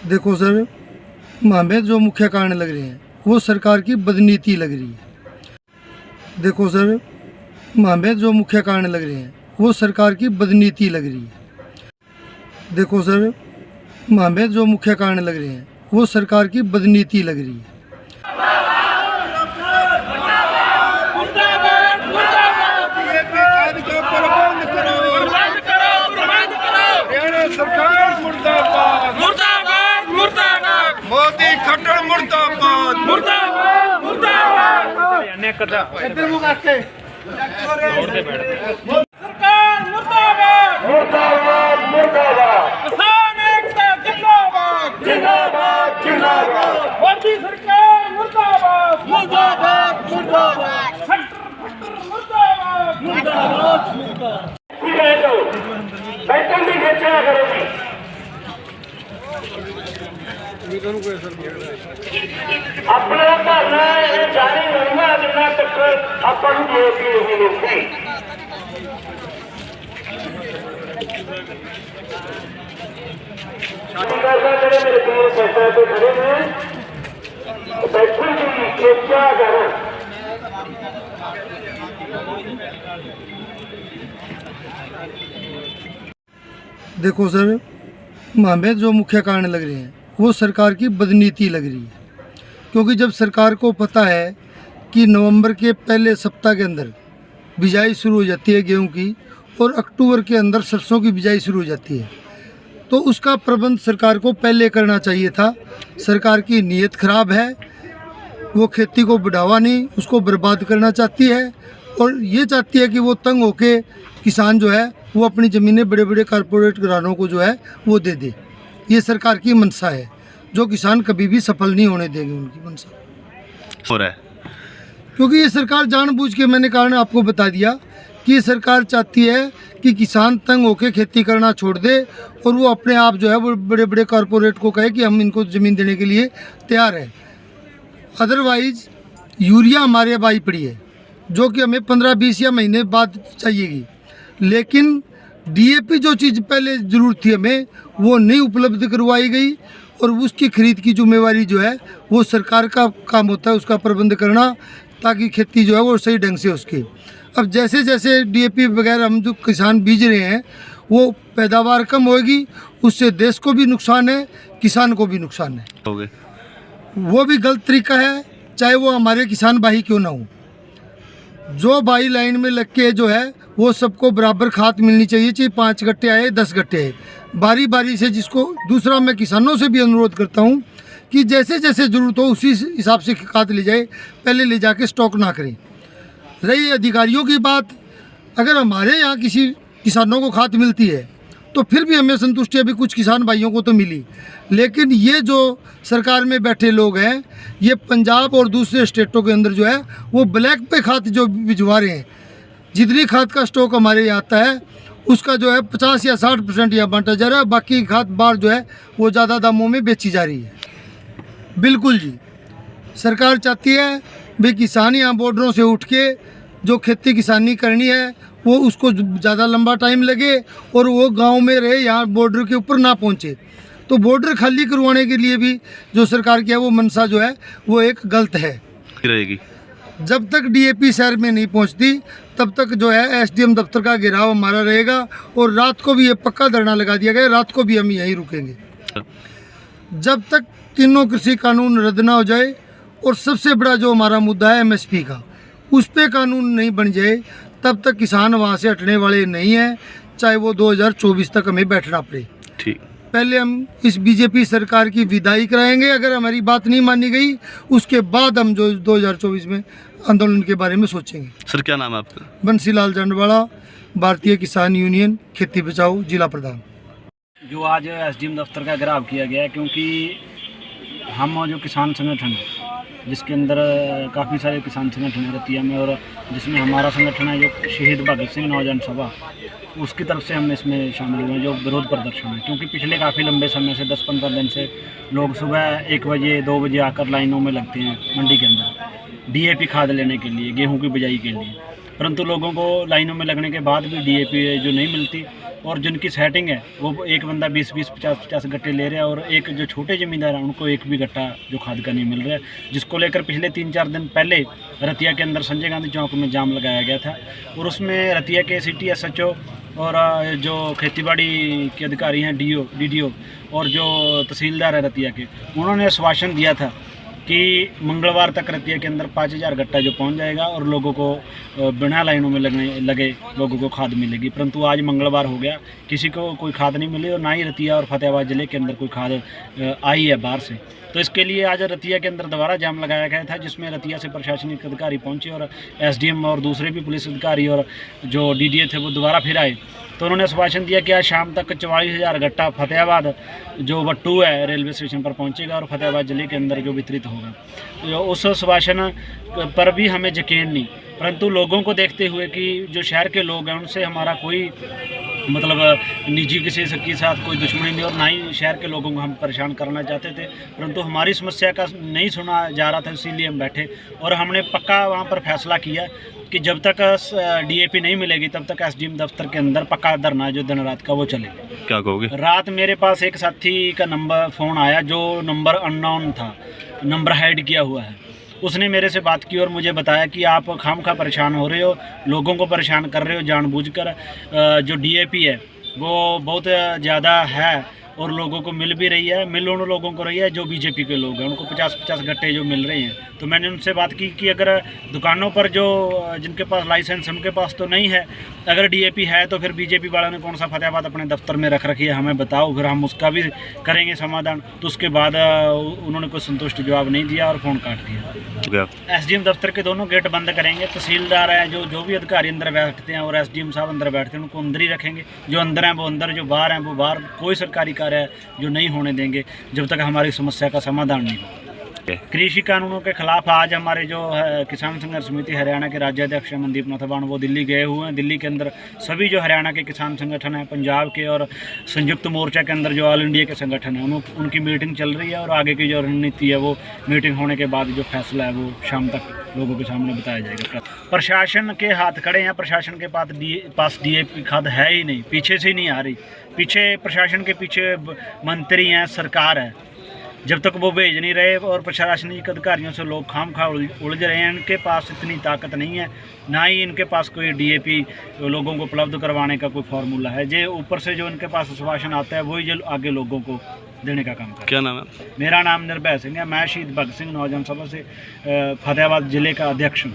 देखो सर, हमें जो मुख्य कारण लग रहे हैं वो सरकार की बदनीति लग रही है। देखो सर, हमें जो मुख्य कारण लग रहे हैं वो सरकार की बदनीति लग रही है। देखो सर, हमें जो मुख्य कारण लग रहे हैं वो सरकार की बदनीति लग रही है। सरकार मुर्दाबाद, मुर्दाबाद, मुर्दाबाद, मोदी खट्टर मुर्दाबाद, मुर्दाबाद, मुर्दाबाद। इधर मुँह करके सरकार मुर्दाबाद, मुर्दाबाद, मुर्दाबाद। किसान एकता जिंदाबाद, जिंदाबाद, जिंदाबाद। मोदी सरकार मुर्दाबाद, मुर्दाबाद, मुर्दाबाद। खट्टर मुर्दाबाद, मुर्दाबाद, मुर्दाबाद। बैठक भी घोषणा करेगी। अपना धरना जारी रहना जिन्ना तक अपन DAP नहीं मिलती। मेरे प्यारे पैसा तो खड़े हैं, बैठक की क्या करें। देखो सर, हमें जो मुख्य कारण लग रहे हैं वो सरकार की बदनीति लग रही है। क्योंकि जब सरकार को पता है कि नवंबर के पहले सप्ताह के अंदर बिजाई शुरू हो जाती है गेहूं की और अक्टूबर के अंदर सरसों की बिजाई शुरू हो जाती है, तो उसका प्रबंध सरकार को पहले करना चाहिए था। सरकार की नीयत खराब है, वो खेती को बढ़ावा नहीं, उसको बर्बाद करना चाहती है और ये चाहती है कि वो तंग होके किसान जो है वो अपनी ज़मीनें बड़े बड़े कारपोरेट घरानों को जो है वो दे दे। ये सरकार की मंशा है जो किसान कभी भी सफल नहीं होने देंगे, उनकी मंशा हो रहा है। क्योंकि ये सरकार जानबूझ के, मैंने कारण आपको बता दिया कि ये सरकार चाहती है कि किसान तंग होके खेती करना छोड़ दे और वो अपने आप जो है वो बड़े बड़े कारपोरेट को कहे कि हम इनको ज़मीन देने के लिए तैयार है। अदरवाइज़ यूरिया हमारे अब आई पड़ी है जो कि हमें 15-20 या महीने बाद चाहिएगी, लेकिन DAP जो चीज़ पहले ज़रूरत थी हमें वो नहीं उपलब्ध करवाई गई और उसकी खरीद की जिम्मेवारी जो है वो सरकार का काम होता है, उसका प्रबंध करना, ताकि खेती जो है वो सही ढंग से उसकी। अब जैसे जैसे DAP वगैरह हम जो किसान बीज रहे हैं वो पैदावार कम होगी, उससे देश को भी नुकसान है, किसान को भी नुकसान है। हो गए वो भी गलत तरीका है, चाहे वो हमारे किसान भाई क्यों ना हो। जो भाई लाइन में लग के जो है वो सबको बराबर खाद मिलनी चाहिए, चाहे 5 गट्टे आए 10 गट्टे आए, बारी बारी से जिसको। दूसरा, मैं किसानों से भी अनुरोध करता हूँ कि जैसे जैसे ज़रूरत हो उसी हिसाब से खाद ले जाए, पहले ले जाके स्टॉक ना करें। रही अधिकारियों की बात, अगर हमारे यहाँ किसी किसानों को खाद मिलती है तो फिर भी हमें संतुष्टि, अभी कुछ किसान भाइयों को तो मिली, लेकिन ये जो सरकार में बैठे लोग हैं ये पंजाब और दूसरे स्टेटों के अंदर जो है वो ब्लैक पे खाद जो भिजवा रहे हैं। जितनी खाद का स्टॉक हमारे यहाँ आता है उसका जो है 50 या 60% यहाँ बांटा जा रहा है, बाकी खाद बाहर जो है वो ज़्यादा दामों में बेची जा रही है। बिल्कुल जी, सरकार चाहती है भाई किसान यहाँ बॉर्डरों से उठ के जो खेती किसानी करनी है वो उसको ज़्यादा लंबा टाइम लगे और वो गांव में रहे, यहाँ बॉर्डर के ऊपर ना पहुँचे। तो बॉर्डर खाली करवाने के लिए भी जो सरकार की है वो मंशा जो है वो एक गलत है रहेगी। जब तक DAP शहर में नहीं पहुंचती तब तक जो है SDM दफ्तर का घेराव हमारा रहेगा और रात को भी ये पक्का धरना लगा दिया गया, रात को भी हम यहीं रुकेंगे जब तक तीनों कृषि कानून रद्द ना हो जाए। और सबसे बड़ा जो हमारा मुद्दा है MSP का, उस पर कानून नहीं बन जाए तब तक किसान वहाँ से हटने वाले नहीं हैं, चाहे वो 2024 तक हमें बैठना पड़े। ठीक, पहले हम इस BJP सरकार की विदाई कराएंगे, अगर हमारी बात नहीं मानी गई उसके बाद हम जो 2024 में आंदोलन के बारे में सोचेंगे। सर क्या नाम है आपका? बंसीलाल जंडवाड़ा, भारतीय किसान यूनियन खेती बचाओ जिला प्रधान। जो आज SDM दफ्तर का घेराव किया गया है, क्योंकि हम जो किसान संगठन है जिसके अंदर काफ़ी सारे किसान संगठन है रतिया में, और जिसमें हमारा संगठन है जो शहीद भगत सिंह नौजवान सभा, उसकी तरफ से हम इसमें शामिल हुए हैं जो विरोध प्रदर्शन है। क्योंकि पिछले काफ़ी लंबे समय से 10-15 दिन से लोग सुबह 1 बजे 2 बजे आकर लाइनों में लगते हैं मंडी के अंदर DAP खाद लेने के लिए, गेहूं की बिजाई के लिए, परंतु लोगों को लाइनों में लगने के बाद भी DAP जो नहीं मिलती, और जिनकी सेटिंग है वो एक बंदा 20-20, 50-50 गट्टे ले रहा है, और एक जो छोटे ज़मींदार हैं उनको एक भी गट्टा जो खाद का नहीं मिल रहा है, जिसको लेकर पिछले 3-4 दिन पहले रतिया के अंदर संजय गांधी चौक में जाम लगाया गया था। और उसमें रतिया के सिटी SHO और जो खेतीबाड़ी के अधिकारी हैं DDO और जो तहसीलदार है रतिया के, उन्होंने आश्वासन दिया था कि मंगलवार तक रतिया के अंदर 5000 गट्टा जो पहुंच जाएगा और लोगों को बिना लाइनों में लगे लोगों को खाद मिलेगी। परंतु आज मंगलवार हो गया, किसी को कोई खाद नहीं मिली और ना ही रतिया और फतेहाबाद ज़िले के अंदर कोई खाद आई है बाहर से। तो इसके लिए आज रतिया के अंदर दोबारा जाम लगाया गया था, जिसमें रतिया से प्रशासनिक अधिकारी पहुंचे और SDM और दूसरे भी पुलिस अधिकारी और जो DDA थे वो दोबारा फिर आए। तो उन्होंने आश्वासन दिया कि आज शाम तक 44,000 गट्टा फतेहाबाद जो वट्टू है रेलवे स्टेशन पर पहुंचेगा और फतेहाबाद ज़िले के अंदर जो वितरित होगा। तो उस आश्वासन पर भी हमें यकीन नहीं, परंतु लोगों को देखते हुए कि जो शहर के लोग हैं उनसे हमारा कोई मतलब निजी किसी के साथ कोई दुश्मनी नहीं और ना ही शहर के लोगों को हम परेशान करना चाहते थे, परंतु हमारी समस्या का नहीं सुना जा रहा था, इसीलिए हम बैठे और हमने पक्का वहाँ पर फैसला किया कि जब तक DAP नहीं मिलेगी तब तक SDM दफ्तर के अंदर पक्का धरना जो दिन रात का वो चलेगा। क्या कहोगे? रात मेरे पास एक साथी का फ़ोन आया जो नंबर अननोन था, नंबर हाइड किया हुआ है। उसने मेरे से बात की और मुझे बताया कि आप खामखा परेशान हो रहे हो, लोगों को परेशान कर रहे हो जानबूझकर। जो DAP है वो बहुत ज़्यादा है और लोगों को मिल भी रही है, मिल उन लोगों को रही है जो BJP के लोग हैं, उनको 50-50 गट्टे जो मिल रहे हैं। तो मैंने उनसे बात की कि अगर दुकानों पर जो जिनके पास लाइसेंस उनके पास तो नहीं है, अगर DAP है तो फिर BJP वालों ने कौन सा फतेहाबाद अपने दफ्तर में रख रखी है, हमें बताओ, फिर हम उसका भी करेंगे समाधान। तो उसके बाद उन्होंने कोई संतुष्ट जवाब नहीं दिया और फ़ोन काट दिया। SDM दफ्तर के दोनों गेट बंद करेंगे, तहसीलदार हैं जो भी अधिकारी अंदर बैठते हैं और SDM साहब अंदर बैठते हैं उनको अंदर ही रखेंगे, जो अंदर हैं वो अंदर, जो बाहर हैं वो बाहर। कोई सरकारी कार्य है जो नहीं होने देंगे जब तक हमारी समस्या का समाधान नहीं हो। कृषि कानूनों के खिलाफ आज हमारे जो किसान संघर्ष समिति हरियाणा के राज्याध्यक्ष मनदीप नाथाबान वो दिल्ली गए हुए हैं। दिल्ली के अंदर सभी जो हरियाणा के किसान संगठन हैं, पंजाब के और संयुक्त मोर्चा के अंदर जो ऑल इंडिया के संगठन हैं, उनकी मीटिंग चल रही है और आगे की जो रणनीति है वो मीटिंग होने के बाद जो फैसला है वो शाम तक लोगों के सामने बताया जाएगा। प्रशासन के हाथ खड़े हैं, प्रशासन के पास DAP खाद है ही नहीं, पीछे से ही नहीं आ रही। पीछे प्रशासन के पीछे मंत्री हैं, सरकार है, जब तक वो भेज नहीं रहे और प्रशासनिक अधिकारियों से लोग खामखा उलझ रहे हैं। इनके पास इतनी ताकत नहीं है, ना ही इनके पास कोई DAP लोगों को उपलब्ध करवाने का कोई फार्मूला है। जो ऊपर से जो इनके पास आश्वासन आता है वही जो आगे लोगों को देने का काम करता है। क्या नाम है? मेरा नाम निर्भय सिंह है, मैं शहीद भगत सिंह नौजवान सभा से फतेहाबाद ज़िले का अध्यक्ष हूँ।